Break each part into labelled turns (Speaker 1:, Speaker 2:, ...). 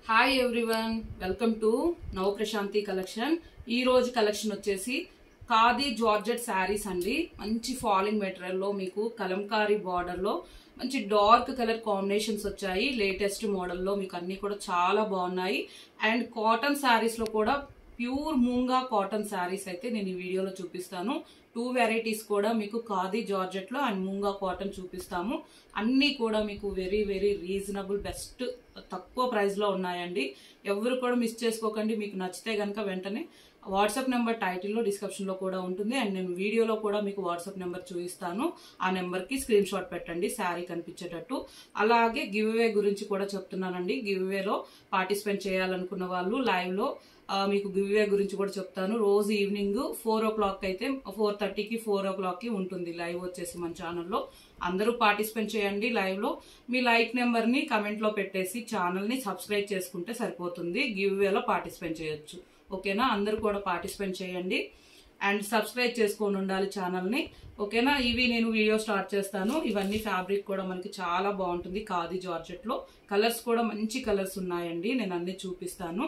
Speaker 1: Hi everyone, welcome to నవ Prashanti collection. ఈ రోజు కలెక్షన్ వచ్చేసి ఖాదీ జార్జెట్ శారీస్ అండి. మంచి ఫాలింగ్ మెటీరియల్ లో మీకు కలంకారీ బార్డర్ లో మంచి డార్క్ కలర్ కాంబినేషన్స్ వచ్చాయి. లేటెస్ట్ మోడల్ లో మీకు అన్ని కూడా చాలా బాగున్నాయి. అండ్ కాటన్ శారీస్ లో కూడా ప్యూర్ మూంగా కాటన్ శారీస్ అయితే నేను ఈ వీడియోలో చూపిస్తాను. 2 వెరైటీస్ కూడా మీకు ఖాదీ జార్జెట్ లో అండ్ మూంగా కాటన్ చూపిస్తాము. అన్ని కూడా మీకు వెరీ వెరీ రీజనబుల్, బెస్ట్, తక్కువ ప్రైస్ లో ఉన్నాయండి. ఎవరు కూడా మిస్ చేసుకోకండి. మీకు నచ్చితే గనక వెంటనే వాట్సాప్ నెంబర్ టైటిల్లో డిస్క్రిప్షన్ లో కూడా ఉంటుంది. అండ్ నేను వీడియోలో కూడా మీకు వాట్సాప్ నెంబర్ చూపిస్తాను. ఆ నెంబర్ కి స్క్రీన్ షాట్ పెట్టండి శారీ కనిపించేటట్టు. అలాగే గివ్ అవే గురించి కూడా చెప్తున్నానండి. గివ్ అవేలో పార్టిసిపేట్ చేయాలనుకున్న వాళ్ళు లైవ్ లో మీకు గివ్ అవే గురించి కూడా చెప్తాను. రోజు ఈవినింగ్ 4 o'clock అయితే 4:30కి 4 o'clockకి ఉంటుంది లైవ్ వచ్చేసి మన ఛానల్లో. అందరూ పార్టిసిపేట్ చేయండి. లైవ్ లో మీ లైక్ నెంబర్ ని కమెంట్ లో పెట్టేసి ఛానల్ ని సబ్స్క్రైబ్ చేసుకుంటే సరిపోతుంది. గివ్ అవేలో పార్టిసిపేట్ చేయొచ్చు. ఓకేనా? అందరూ కూడా పార్టిసిపేట్ చేయండి అండ్ సబ్స్క్రైబ్ చేసుకొని ఉండాలి ఛానల్ ని. ఓకేనా? ఇవి నేను వీడియో స్టార్ట్ చేస్తాను. ఇవన్నీ ఫ్యాబ్రిక్ కూడా మనకి చాలా బాగుంటుంది ఖాదీ జార్జెట్ లో. కలర్స్ కూడా మంచి కలర్స్ ఉన్నాయండి. నేను అన్ని చూపిస్తాను.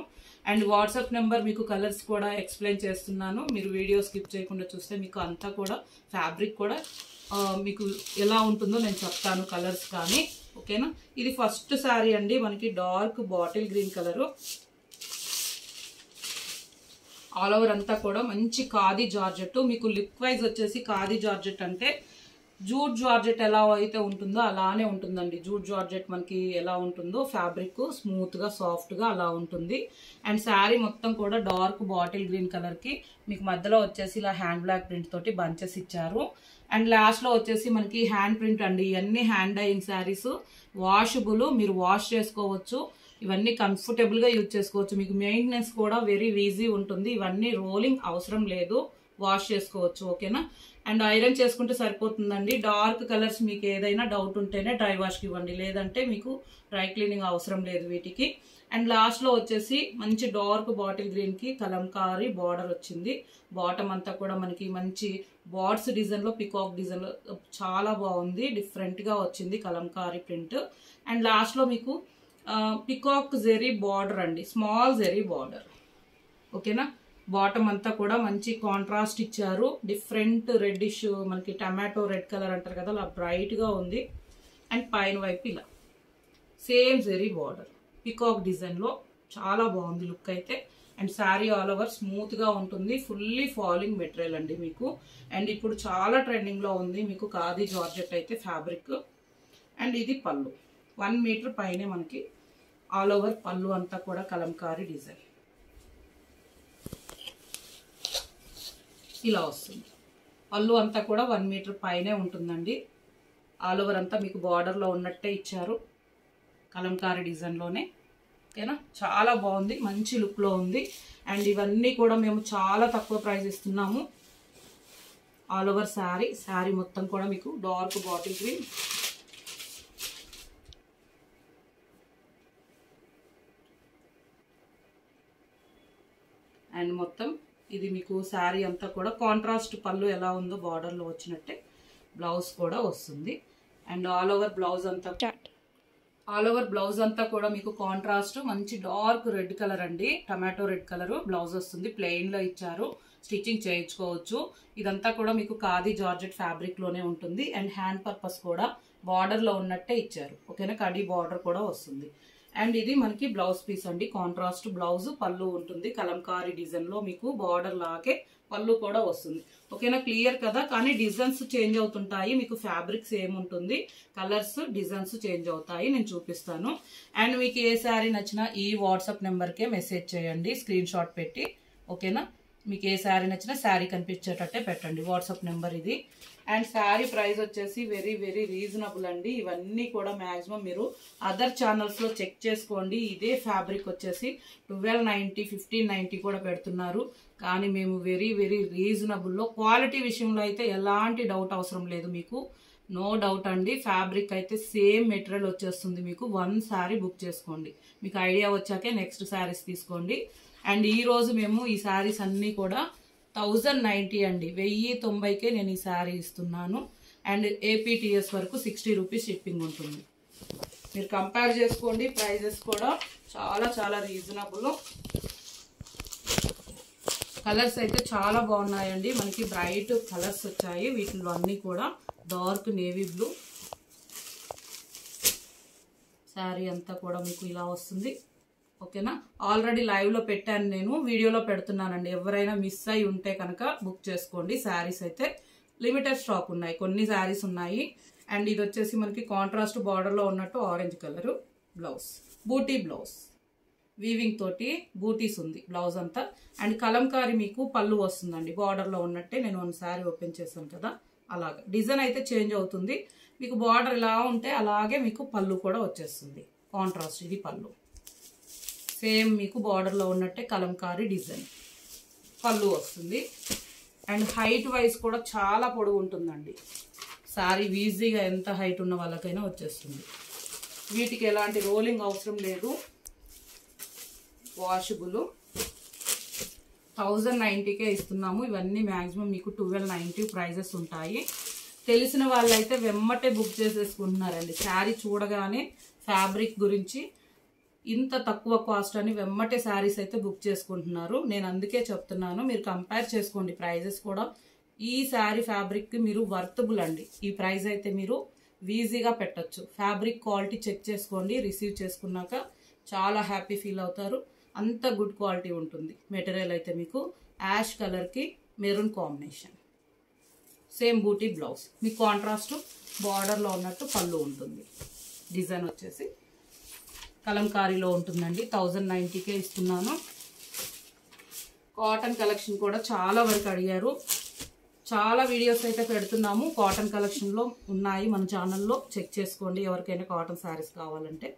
Speaker 1: అండ్ వాట్సాప్ నెంబర్ మీకు కలర్స్ కూడా ఎక్స్ప్లెయిన్ చేస్తున్నాను. మీరు వీడియో స్కిప్ చేయకుండా చూస్తే మీకు అంతా కూడా ఫ్యాబ్రిక్ కూడా మీకు ఎలా ఉంటుందో నేను చెప్తాను, కలర్స్ కానీ. ఓకేనా? ఇది ఫస్ట్ శారీ అండి. మనకి dark bottle green colour. All over అంతా కూడా మంచి ఖాదీ జార్జెట్. మీకు లుక్ వైజ్ వచ్చేసి ఖాదీ జార్జెట్ అంటే జూట్ జార్జెట్ ఎలా అయితే ఉంటుందో అలానే ఉంటుందండి. జూట్ జార్జెట్ మనకి ఎలా ఉంటుందో ఫ్యాబ్రిక్ స్మూత్ గా సాఫ్ట్ గా అలా ఉంటుంది. అండ్ శారీ మొత్తం కూడా డార్క్ బాటిల్ గ్రీన్ కలర్ కి మీకు మధ్యలో వచ్చేసి ఇలా హ్యాండ్ బ్లాక్ ప్రింట్ తోటి బంచెస్ ఇచ్చారు. అండ్ లాస్ట్ లో వచ్చేసి మనకి హ్యాండ్ ప్రింట్ అండి. ఇవన్నీ హ్యాండ్ డైయింగ్ శారీస్, వాషబుల్, మీరు వాష్ చేసుకోవచ్చు. ఇవన్నీ కంఫర్టబుల్ గా యూజ్ చేసుకోవచ్చు. మీకు మెయింటెనెన్స్ కూడా వెరీ ఈజీ ఉంటుంది. ఇవన్నీ రోలింగ్ అవసరం లేదు, వాష్ చేసుకోవచ్చు. ఓకేనా? అండ్ ఐరన్ చేసుకుంటే సరిపోతుందండి. డార్క్ కలర్స్ మీకు ఏదైనా డౌట్ ఉంటేనే డ్రై వాష్కి ఇవ్వండి, లేదంటే మీకు డ్రై క్లీనింగ్ అవసరం లేదు వీటికి. అండ్ లాస్ట్ లో వచ్చేసి మంచి డార్క్ బాటిల్ గ్రీన్ కి కలంకారీ బార్డర్ వచ్చింది. బాటమ్ అంతా కూడా మనకి మంచి బార్డ్స్ డిజైన్ లో, పికాక్ డిజైన్ లో చాలా బాగుంది. డిఫరెంట్ గా వచ్చింది కలంకారీ ప్రింట్. అండ్ లాస్ట్ లో మీకు పికాక్ జెరీ బార్డర్ అండి, స్మాల్ జెరీ బార్డర్. ఓకేనా? బాటమ్ అంతా కూడా మంచి కాంట్రాస్ట్ ఇచ్చారు. డిఫరెంట్ రెడ్డిష్, మనకి టమాటో రెడ్ కలర్ అంటారు కదా, అలా బ్రైట్ గా ఉంది. అండ్ పైన వైపు ఇలా same zari border peacock design లో చాలా బాగుంది లుక్ అయితే. And sari all over smooth గా ఉంటుంది. ఫుల్లీ ఫాలింగ్ మెటీరియల్ అండి మీకు. అండ్ ఇప్పుడు చాలా ట్రెండింగ్ లో ఉంది మీకు ఖాదీ జార్జెట్ అయితే ఫ్యాబ్రిక్. అండ్ ఇది పళ్ళు 1 మీటర్ పైనే మనకి ఆల్ ఓవర్ పళ్ళు అంతా కూడా కలంకారీ డిజైన్ ఇలా వస్తుంది. పళ్ళు అంతా కూడా 1 మీటర్ పైనే ఉంటుందండి. ఆల్ ఓవర్ అంతా మీకు బార్డర్ లో ఉన్నట్టే ఇచ్చారు కలంకారీ డిజైన్ లోనే. ఓకేనా? చాలా బాగుంది, మంచి లుక్ లో ఉంది. అండ్ ఇవన్నీ కూడా మేము చాలా తక్కువ ప్రైస్ ఇస్తున్నాము. ఆల్ ఓవర్ శారీ మొత్తం కూడా మీకు డార్క్ బాటిల్ గ్రీన్, అండ్ మొత్తం ఇది మీకు శారీ అంతా కూడా కాంట్రాస్ట్ పళ్ళు ఎలా ఉందో బార్డర్ లో వచ్చినట్టే బ్లౌజ్ కూడా వస్తుంది. అండ్ ఆల్ ఓవర్ బ్లౌజ్ అంతా కూడా మీకు కాంట్రాస్ట్ మంచి డార్క్ రెడ్ కలర్ అండి, టమాటో రెడ్ కలర్ బ్లౌజ్ వస్తుంది. ప్లెయిన్ లో ఇచ్చారు, స్టిచ్చింగ్ చేయించుకోవచ్చు. ఇదంతా కూడా మీకు ఖాదీ జార్జెట్ ఫ్యాబ్రిక్ లోనే ఉంటుంది. అండ్ హ్యాండ్ పర్పస్ కూడా బార్డర్ లో ఉన్నట్టే ఇచ్చారు. ఓకేనా? కడీ బార్డర్ కూడా వస్తుంది. అండ్ ఇది మనకి బ్లౌజ్ పీస్ అండి. కాంట్రాస్ట్ బ్లౌజ్, పళ్ళు ఉంటుంది కలంకారీ డిజైన్ లో. మీకు బార్డర్ లాగే పళ్ళు కూడా వస్తుంది. ఓకేనా? క్లియర్ కదా? కానీ డిజైన్స్ చేంజ్ అవుతుంటాయి. మీకు ఫ్యాబ్రిక్ సేమ్ ఉంటుంది, కలర్స్ డిజైన్స్ చేంజ్ అవుతాయి. నేను చూపిస్తాను. అండ్ మీకు ఏ శారీ నచ్చినా ఈ వాట్సాప్ నెంబర్కే మెసేజ్ చేయండి స్క్రీన్ షాట్ పెట్టి. ఓకేనా? మీకు ఏ శారీ నచ్చినా శారీ కనిపించేటట్టే పెట్టండి. వాట్సాప్ నెంబర్ ఇది. అండ్ శారీ ప్రైస్ వచ్చేసి వెరీ వెరీ రీజనబుల్ అండి. ఇవన్నీ కూడా మాక్సిమం మీరు అదర్ ఛానల్స్ లో చెక్ చేసుకోండి. ఇదే ఫ్యాబ్రిక్ వచ్చేసి 1290, 1590 కూడా పెడుతున్నారు. కానీ మేము వెరీ వెరీ రీజనబుల్ లో, క్వాలిటీ విషయంలో అయితే ఎలాంటి డౌట్ అవసరం లేదు మీకు. నో డౌట్ అండి. ఫ్యాబ్రిక్ అయితే సేమ్ మెటీరియల్ వచ్చేస్తుంది మీకు. 1 శారీ బుక్ చేసుకోండి. మీకు ఐడియా వచ్చాకే నెక్స్ట్ శారీస్ తీసుకోండి. అండ్ ఈ రోజు మేము ఈ శారీస్ అన్ని కూడా 1090 అండి, 1090కే నేను ఈ శారీ ఇస్తున్నాను. అండ్ ఏపీటీఎస్ వరకు 60 రూపీస్ షిప్పింగ్ ఉంటుంది. మీరు కంపేర్ చేసుకోండి. ప్రైజెస్ కూడా చాలా చాలా రీజనబుల్. కలర్స్ అయితే చాలా బాగున్నాయండి. మనకి బ్రైట్ కలర్స్ వచ్చాయి. వీటిలో అన్నీ కూడా డార్క్ నేవీ బ్లూ. శారీ అంతా కూడా మీకు ఇలా వస్తుంది. ఓకేనా, ఆల్రెడీ లైవ్లో పెట్టాను, నేను వీడియోలో పెడుతున్నానండి. ఎవరైనా మిస్ అయి ఉంటే కనుక బుక్ చేసుకోండి. శారీస్ అయితే లిమిటెడ్ స్టాక్ ఉన్నాయి, కొన్ని శారీస్ ఉన్నాయి. అండ్ ఇది వచ్చేసి మనకి కాంట్రాస్ట్ బార్డర్లో ఉన్నట్టు ఆరెంజ్ కలరు బ్లౌజ్, బూటీ బ్లౌజ్, వీవింగ్ తోటి బూటీస్ ఉంది బ్లౌజ్ అంతా. అండ్ కలంకారీ మీకు పళ్ళు వస్తుందండి, బార్డర్లో ఉన్నట్టే. నేను ఒక శారీ ఓపెన్ చేశాను కదా, అలాగా డిజైన్ అయితే చేంజ్ అవుతుంది. మీకు బార్డర్ ఇలా ఉంటే అలాగే మీకు పళ్ళు కూడా వచ్చేస్తుంది. కాంట్రాస్ట్ ఇది పళ్ళు, సేమ్ మీకు బార్డర్లో ఉన్నట్టే కలంకారీ డిజైన్ పళ్ళు వస్తుంది. అండ్ హైట్ వైజ్ కూడా చాలా పొడవు ఉంటుందండి. శారీ ఈజీగా ఎంత హైట్ ఉన్న వాళ్ళకైనా వచ్చేస్తుంది. వీటికి ఎలాంటి రోలింగ్ అవసరం లేదు. వాషబుల్. 1090కే ఇస్తున్నాము. ఇవన్నీ మ్యాక్సిమం మీకు 1290 ప్రైజెస్ ఉంటాయి. తెలిసిన వాళ్ళైతే వెమ్మటే బుక్ చేసేసుకుంటున్నారండి. శారీ చూడగానే ఫ్యాబ్రిక్ గురించి ఇంత తక్కువ కాస్ట్ అని వెమ్మటే శారీస్ అయితే బుక్ చేసుకుంటున్నారు. నేను అందుకే చెప్తున్నాను, మీరు కంపేర్ చేసుకోండి ప్రైజెస్ కూడా. ఈ శారీ ఫ్యాబ్రిక్ మీరు వర్తబుల్ అండి. ఈ ప్రైస్ అయితే మీరు ఈజీగా పెట్టచ్చు. ఫ్యాబ్రిక్ క్వాలిటీ చెక్ చేసుకోండి. రిసీవ్ చేసుకున్నాక చాలా హ్యాపీ ఫీల్ అవుతారు. అంత గుడ్ క్వాలిటీ ఉంటుంది. మెటీరియల్ అయితే మీకు యాష్ కలర్కి మెరూన్ కాంబినేషన్, సేమ్ బూటీ బ్లౌజ్, మీకు కాంట్రాస్ట్ బార్డర్లో ఉన్నట్టు పళ్ళు ఉంటుంది. డిజైన్ వచ్చేసి కలంకారీలో ఉంటుందండి. 1090కే ఇస్తున్నాను. కాటన్ కలెక్షన్ కూడా చాలా వరకు అడిగారు. చాలా వీడియోస్ అయితే పెడుతున్నాము. కాటన్ కలెక్షన్లో ఉన్నాయి మన ఛానల్లో, చెక్ చేసుకోండి ఎవరికైనా కాటన్ శారీస్ కావాలంటే.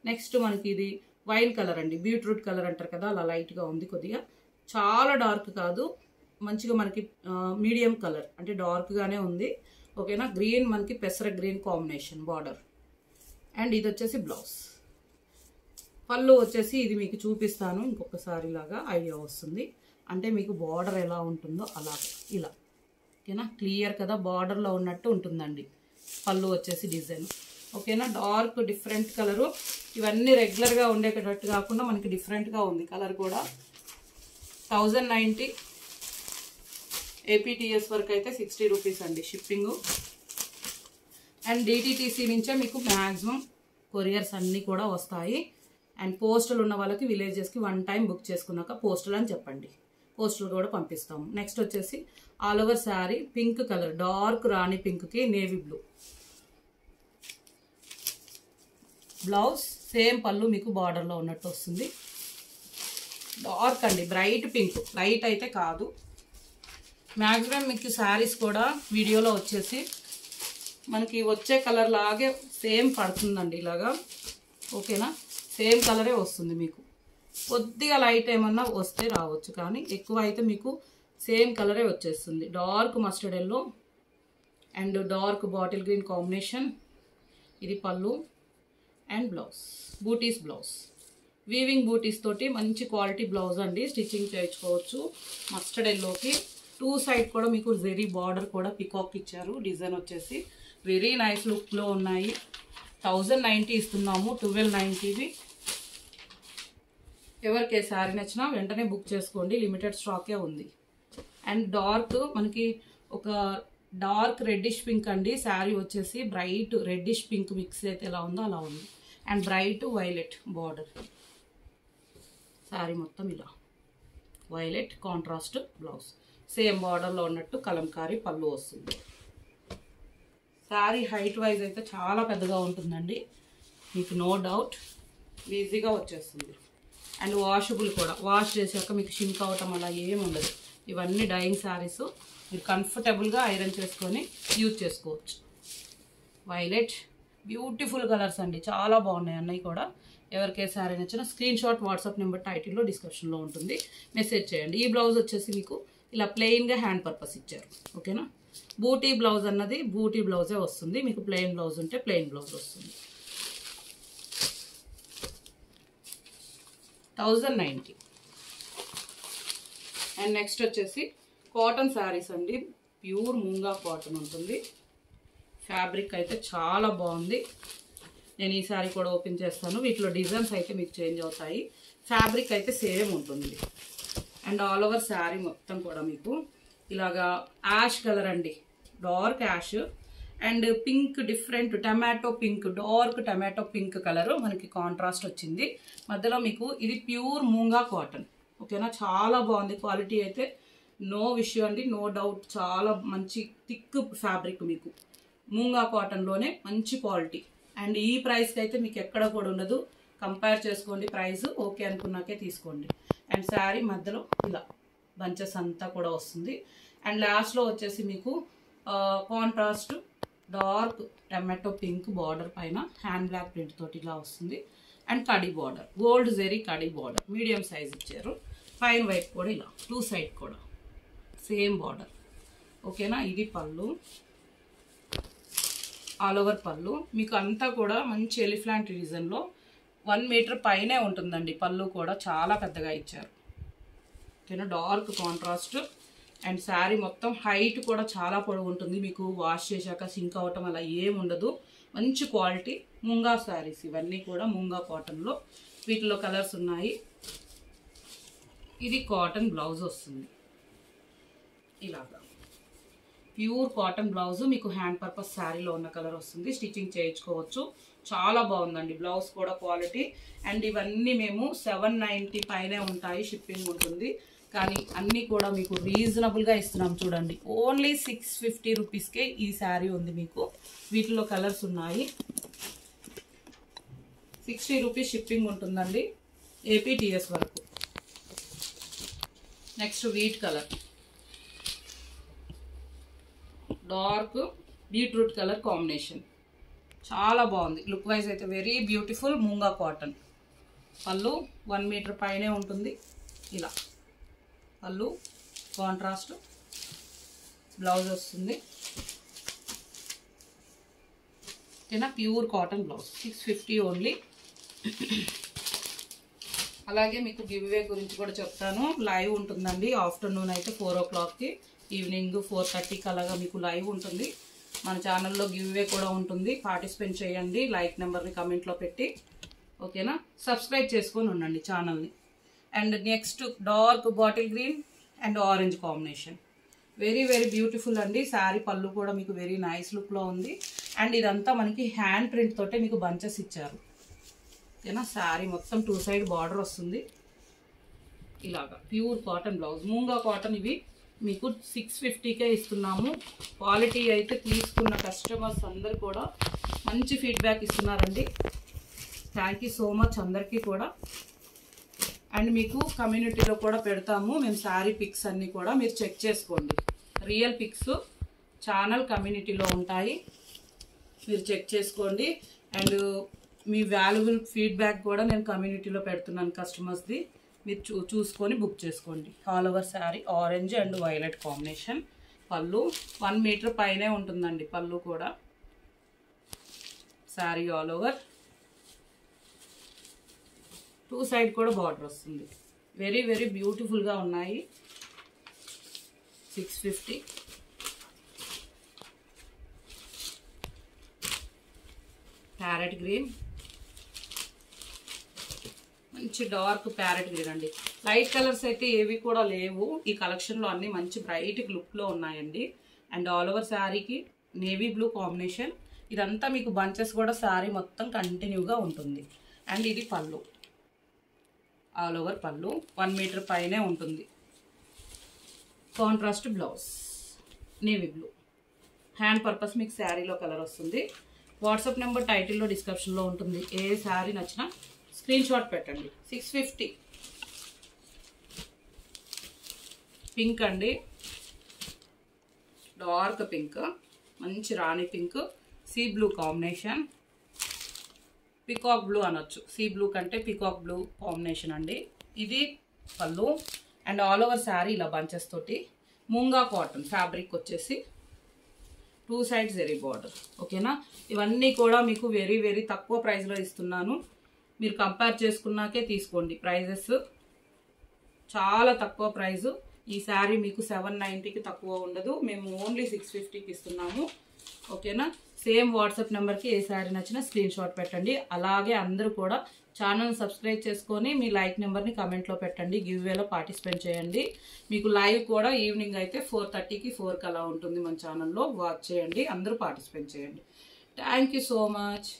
Speaker 1: నెక్స్ట్ మనకి ఇది వైన్ కలర్ అండి, బీట్రూట్ కలర్ అంటారు కదా, అలా లైట్గా ఉంది కొద్దిగా. చాలా డార్క్ కాదు, మంచిగా మనకి మీడియం కలర్, అంటే డార్క్గానే ఉంది. ఓకేనా, గ్రీన్ మనకి పెసర గ్రీన్ కాంబినేషన్ బార్డర్. అండ్ ఇది వచ్చేసి బ్లౌజ్. పళ్ళు వచ్చేసి ఇది మీకు చూపిస్తాను ఇంకొకసారి, లాగా ఐడియా వస్తుంది. అంటే మీకు బార్డర్ ఎలా ఉంటుందో అలా ఇలా. ఓకేనా, క్లియర్ కదా, బార్డర్లో ఉన్నట్టు ఉంటుందండి పళ్ళు వచ్చేసి డిజైన్. ఓకేనా, డార్క్ డిఫరెంట్ కలరు. ఇవన్నీ రెగ్యులర్గా ఉండేటట్టు కాకుండా మనకి డిఫరెంట్గా ఉంది కలర్ కూడా. 1090 ఏపీటీఎస్ వరకు అయితే 60 రూపీస్ అండి షిప్పింగు. అండ్ డిటీటీసీ నుంచే మీకు మ్యాక్సిమం కొరియర్స్ అన్నీ కూడా వస్తాయి. అండ్ పోస్టల్ ఉన్న వాళ్ళకి విలేజెస్కి 1 టైం బుక్ చేసుకున్నాక పోస్టల్ అని చెప్పండి, పోస్టల్ కూడా పంపిస్తాము. నెక్స్ట్ వచ్చేసి all over sari pink colour, dark rani పింక్కి నేవీ బ్లూ బ్లౌజ్, సేమ్ పళ్ళు మీకు బార్డర్లో ఉన్నట్టు వస్తుంది. డార్క్ అండి, బ్రైట్ పింక్, లైట్ అయితే కాదు. మ్యాక్సిమం మీకు శారీస్ కూడా వీడియోలో వచ్చేసి మనకి వచ్చే కలర్ లాగే సేమ్ పడుతుందండి ఇలాగా. ఓకేనా, సేమ్ కలరే వస్తుంది మీకు. కొద్దిగా లైట్ ఏమన్నా వస్తే రావచ్చు, కానీ ఎక్కువ అయితే మీకు సేమ్ కలరే వచ్చేస్తుంది. Dark mustard yellow and dark bottle green combination. ఇది పళ్ళు అండ్ బ్లౌజ్, బూటీస్ బ్లౌజ్, వీవింగ్ బూటీస్ తోటి మంచి క్వాలిటీ బ్లౌజ్ అండి. స్టిచ్చింగ్ చేయించుకోవచ్చు. మస్టర్డ్ ఎల్లోకి 2 సైడ్ కూడా మీకు జెరీ బార్డర్ కూడా పికాక్ ఇచ్చారు. డిజైన్ వచ్చేసి వెరీ నైస్ లుక్లో ఉన్నాయి. 1090 ఇస్తున్నాము, 1290వి. ఎవరికి శారీ నచ్చినా వెంటనే బుక్ చేసుకోండి, లిమిటెడ్ స్టాకే ఉంది. అండ్ డార్క్ మనకి ఒక డార్క్ రెడ్డిష్ పింక్ అండి. శారీ వచ్చేసి బ్రైట్ రెడ్డిష్ పింక్ మిక్స్ అయితే ఎలా ఉందో అలా ఉంది. And bright violet border. Sari మొత్తం ఇలా వైలెట్ కాంట్రాస్ట్ బ్లౌజ్, సేమ్ బార్డర్లో ఉన్నట్టు కలంకారీ పళ్ళు వస్తుంది. శారీ హైట్ వైజ్ అయితే చాలా పెద్దగా ఉంటుందండి, మీకు నో డౌట్ ఈజీగా వచ్చేస్తుంది. అండ్ వాషబుల్ కూడా, వాష్ చేశాక మీకు షింక్ అవటం అలా ఏమి ఉండదు. ఇవన్నీ డైయింగ్ శారీస్, మీరు కంఫర్టబుల్గా ఐరన్ చేసుకొని యూజ్ చేసుకోవచ్చు. వైలెట్ బ్యూటిఫుల్ కలర్స్ అండి, చాలా బాగున్నాయి అన్నవి కూడా. ఎవరికే శారీ నచ్చినా స్క్రీన్ షాట్ వాట్సాప్ నెంబర్ టైటిల్లో డిస్క్రిప్షన్లో ఉంటుంది, మెసేజ్ చేయండి. ఈ బ్లౌజ్ వచ్చేసి మీకు ఇలా ప్లెయిన్గా హ్యాండ్ పర్పస్ ఇచ్చారు. ఓకేనా, బూటీ బ్లౌజ్ అన్నది బూటీ బ్లౌజే వస్తుంది. మీకు ప్లెయిన్ బ్లౌజ్ ఉంటే ప్లెయిన్ బ్లౌజ్ వస్తుంది. 1090. అండ్ నెక్స్ట్ వచ్చేసి కాటన్ శారీస్ అండి, ప్యూర్ మూంగా కాటన్ ఉంటుంది. ఫ్యాబ్రిక్ అయితే చాలా బాగుంది. నేను ఈ శారీ కూడా ఓపెన్ చేస్తాను. వీటిలో డిజైన్స్ అయితే మీకు చేంజ్ అవుతాయి. ఫ్యాబ్రిక్ అయితే సేమ్ ఉంటుంది. అండ్ ఆల్ ఓవర్ శారీ మొత్తం కూడా మీకు ఇలాగా యాష్ కలర్ అండి, dark ash and pink, different tomato pink, dark tomato pink colour మనకి కాంట్రాస్ట్ వచ్చింది. మధ్యలో మీకు ఇది ప్యూర్ మూంగా కాటన్. ఓకేనా, చాలా బాగుంది. క్వాలిటీ అయితే నో విషయం అండి, నో డౌట్. చాలా మంచి థిక్ ఫ్యాబ్రిక్, మీకు మూంగా కాటన్లోనే మంచి క్వాలిటీ. అండ్ ఈ ప్రైస్కి అయితే మీకు ఎక్కడ కూడా ఉండదు. కంపేర్ చేసుకోండి ప్రైస్, ఓకే అనుకున్నాకే తీసుకోండి. అండ్ శారీ మధ్యలో ఇలా బంచెస్ అంతా కూడా వస్తుంది. అండ్ లాస్ట్లో వచ్చేసి మీకు contrast dark tomato pink border పైన హ్యాండ్ బ్లాక్ ప్రింట్ తోటి ఇలా వస్తుంది. అండ్ కడీ బార్డర్, గోల్డ్ జెరీ కడీ బార్డర్, మీడియం సైజ్ ఇచ్చారు. పైన వైపు కూడా ఇలా 2 సైడ్ కూడా సేమ్ బార్డర్. ఓకేనా, ఇది పళ్ళు, ఆల్ ఓవర్ పళ్ళు. మీకు అంతా కూడా మంచి ఎలిఫెంట్ డిజైన్లో 1 మీటర్ పైనే ఉంటుందండి. పళ్ళు కూడా చాలా పెద్దగా ఇచ్చారు. ఓకేనా, డార్క్ కాంట్రాస్ట్. అండ్ శారీ మొత్తం హైట్ కూడా చాలా పొడవు ఉంటుంది. మీకు వాష్ చేశాక సింక్ అవటం అలా ఏముండదు. మంచి క్వాలిటీ ముంగా శారీస్ ఇవన్నీ కూడా ముంగా కాటన్లో. వీటిలో కలర్స్ ఉన్నాయి. ఇది కాటన్ బ్లౌజ్ వస్తుంది, ఇలాగా ప్యూర్ కాటన్ బ్లౌజ్. మీకు హ్యాండ్ పర్పస్ శారీలో ఉన్న కలర్ వస్తుంది. స్టిచ్చింగ్ చేయించుకోవచ్చు. చాలా బాగుందండి బ్లౌజ్ కూడా క్వాలిటీ. అండ్ ఇవన్నీ మేము 790 పైనే ఉంటాయి, షిప్పింగ్ ఉంటుంది. కానీ అన్నీ కూడా మీకు రీజనబుల్గా ఇస్తున్నాం. చూడండి, ఓన్లీ 650 రూపీస్కే ఈ శారీ ఉంది మీకు. వీటిలో కలర్స్ ఉన్నాయి. 60 రూపీస్ షిప్పింగ్ ఉంటుందండి, ఏపీటీఎస్ వరకు. Next wheat colour, dark beetroot colour combination, చాలా బాగుంది. లుక్ వైజ్ అయితే వెరీ బ్యూటిఫుల్. మూంగా కాటన్. పళ్ళు 1 మీటర్ పైనే ఉంటుంది. ఇలా పళ్ళు కాంట్రాస్ట్, బ్లౌజ్ వస్తుంది. ఓకేనా, ప్యూర్ కాటన్ బ్లౌజ్. 650 ఓన్లీ. అలాగే మీకు గివ్ అవే గురించి కూడా చెప్తాను. లైవ్ ఉంటుందండి ఆఫ్టర్నూన్ అయితే 4 o'clockకి, ఈవినింగ్ 4:30కి అలాగా మీకు లైవ్ ఉంటుంది. మన ఛానల్లో గివ్ అవే కూడా ఉంటుంది. పార్టిసిపేట్ చేయండి, లైక్ నెంబర్ని కమెంట్లో పెట్టి. ఓకేనా, సబ్స్క్రైబ్ చేసుకొని ఉండండి ఛానల్ని. And next dark bottle green and orange combination, very very beautiful అండి. శారీ పళ్ళు కూడా మీకు వెరీ నైస్ లుక్లో ఉంది. అండ్ ఇదంతా మనకి హ్యాండ్ ప్రింట్ తోటే మీకు బంచెస్ ఇచ్చారు. ఓకేనా, శారీ మొత్తం 2 సైడ్ బార్డర్ వస్తుంది. ఇలాగా ప్యూర్ కాటన్ బ్లౌజ్, మూంగా కాటన్. ఇవి మీకు 650కే ఇస్తున్నాము. క్వాలిటీ అయితే తీసుకున్న కస్టమర్స్ అందరు కూడా మంచి ఫీడ్బ్యాక్ ఇస్తున్నారండి. థ్యాంక్ యూ సో మచ్ అందరికీ కూడా. అండ్ మీకు కమ్యూనిటీలో కూడా పెడతాము మేము శారీ పిక్స్ అన్నీ కూడా, మీరు చెక్ చేసుకోండి. రియల్ పిక్స్ ఛానల్ కమ్యూనిటీలో ఉంటాయి, మీరు చెక్ చేసుకోండి. అండ్ మీ వాల్యుబుల్ ఫీడ్బ్యాక్ కూడా నేను కమ్యూనిటీలో పెడుతున్నాను కస్టమర్స్ది. మీరు చూసుకొని బుక్ చేసుకోండి. All over sari orange and violet combination. పళ్ళు 1 మీటర్ పైనే ఉంటుందండి పళ్ళు కూడా. శారీ ఆల్ ఓవర్ 2 సైడ్ కూడా బార్డర్ వస్తుంది. వెరీ వెరీ బ్యూటిఫుల్గా ఉన్నాయి. 650. ప్యారెట్ గ్రీన్, మంచి డార్క్ ప్యారెట్ గ్రీన్ అండి. లైట్ కలర్స్ అయితే ఏవి కూడా లేవు ఈ కలెక్షన్లో, అన్ని మంచి బ్రైట్ లుక్లో ఉన్నాయండి. అండ్ ఆల్ ఓవర్ శారీకి నేవీ బ్లూ కాంబినేషన్. ఇదంతా మీకు బంచెస్ కూడా శారీ మొత్తం కంటిన్యూగా ఉంటుంది. అండ్ ఇది పళ్ళు, ఆల్ ఓవర్ పళ్ళు 1 మీటర్ పైనే ఉంటుంది. Contrast blouse navy blue. Hand purpose మీకు శారీలో కలర్ వస్తుంది. వాట్సాప్ నెంబర్ టైటిల్లో డిస్క్రిప్షన్లో ఉంటుంది. ఏ శారీ నచ్చినా స్క్రీన్ షాట్ పెట్టండి. 650. పింక్ అండి, డార్క్ పింక్, మంచి rani pink, sea blue combination. Peacock blue అనొచ్చు, సీ బ్లూ కంటే పికాక్ బ్లూ కాంబినేషన్ అండి. ఇది పళ్ళు. అండ్ ఆల్ ఓవర్ శారీ ఇలా బంచెస్ తోటి. మూంగా కాటన్ ఫ్యాబ్రిక్ వచ్చేసి 2 సైడ్ జెరీ బార్డర్. ఓకేనా, ఇవన్నీ కూడా మీకు వెరీ వెరీ తక్కువ ప్రైస్లో ఇస్తున్నాను. మీరు కంపేర్ చేసుకున్నాకే తీసుకోండి. ప్రైజెస్ చాలా తక్కువ ప్రైజు. ఈ శారీ మీకు 790కి తక్కువ ఉండదు. మేము ఓన్లీ 650కి ఇస్తున్నాము. ఓకేనా. సేమ్ వాట్సాప్ నెంబర్కి ఏ శారీ నచ్చినా స్క్రీన్ షాట్ పెట్టండి. అలాగే అందరూ కూడా ఛానల్ సబ్స్క్రైబ్ చేసుకొని మీ లైక్ నెంబర్ని కమెంట్లో పెట్టండి. గివ్వేలో పార్టిసిపేట్ చేయండి. మీకు లైవ్ కూడా ఈవినింగ్ అయితే 4:30కి 4కి అలా ఉంటుంది మన ఛానల్లో. వాచ్ చేయండి, అందరూ పార్టిసిపేట్ చేయండి. Thank you so much.